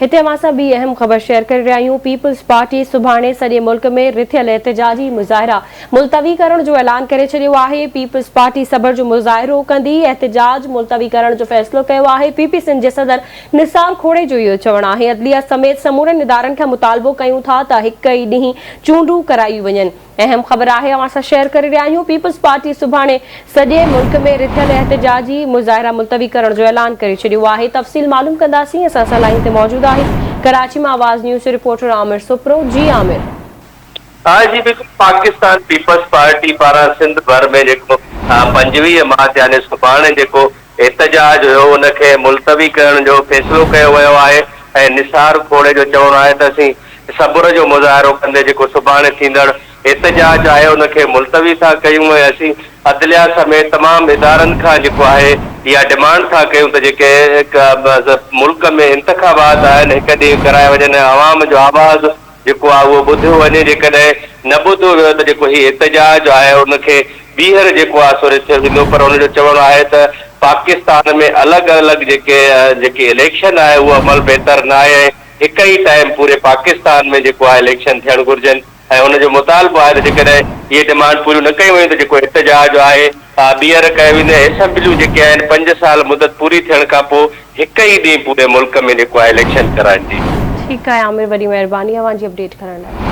हिते असां ॿी अहम ख़बर शेयर करे रहिया आहियूं। पीपल्स पार्टी सुभाणे सॼे मुल्क में रिथियल एहतिजाजी मुज़ाहिरा मुलतवी करण जो ऐलान करे छॾियो आहे। पीपल्स पार्टी सबर जो मुज़ाहिरो कंदी, एहतिजाज मुलतवी करण जो फ़ैसिलो कयो आहे। पीपी सिंध जे सदर निसार खोड़े जो इहो चवणु आहे। अदलिया समेत समूरनि इदारनि खां मुतालबो कयूं था त हिक ई ॾींहुं चूंडूं करायूं वञनि। अहम ख़बर आहे असां शेयर करे रहिया आहियूं। पीपल्स पार्टी सुभाणे सॼे मुल्क में रिथियल एहतिजाजी मुज़ाहिरा मुलतवी करण जो ऐलान करे छॾियो आहे। तफ़सील मालूम कंदासीं। असां सां लाइन ते मौजूद आहे कराची में आवाज़ न्यूज़ रिपोर्टर आमिर सुप्रो। जी आमिर। हाँ जी बिल्कुल। पाकिस्तान पीपल्स पार्टी पारां सिंध भर में 25 मार्च यानी सुभाणे एहतजाज हुयो उनखे मुलतवी करण जो फ़ैसिलो कयो वियो आहे ऐं निसार खोड़े जो चवणु आहे त असीं सब्र जो मुज़ाहिरो कंदे सुभाणे थींदड़ एहतजाज आहे उनखे मुलतवी था कयूं ऐं असीं अदलिया समेत तमाम इदारनि खां आहे इहा डिमांड था कयूं त जेके मुल्क में इंतखाबात आहिनि हिक ॾींहुं कराए वञनि। अवाम जो आवाज़ उहो ॿुधियो वञे। जेकॾहिं न ॿुधो वियो त हीउ एहतजाज आहे उनखे ॿीहर सो रिथियल थींदो। पर उनजो चवणु आहे त पाकिस्तान में अलॻि अलॻि जेके इलेक्शन आहे उहो अमल बहितर न आहे। हिक ई टाइम पूरे पाकिस्तान में इलेक्शन थियणु घुरिजनि ऐं उनजो मुतालबो आहे त जेकॾहिं इहे डिमांड पूरियूं न कयूं वयूं त एहतजाज आहे ॿीहर कयो वेंदे। असेंबलियूं जेके आहिनि 5 साल मुदत पूरी थियण खां पोइ हिक ई ॾींहुं पूरे मुल्क में इलेक्शन कराइण जी। ठीक है आमिर, वॾी महिरबानी अवां जी अपडेट करण लाइ।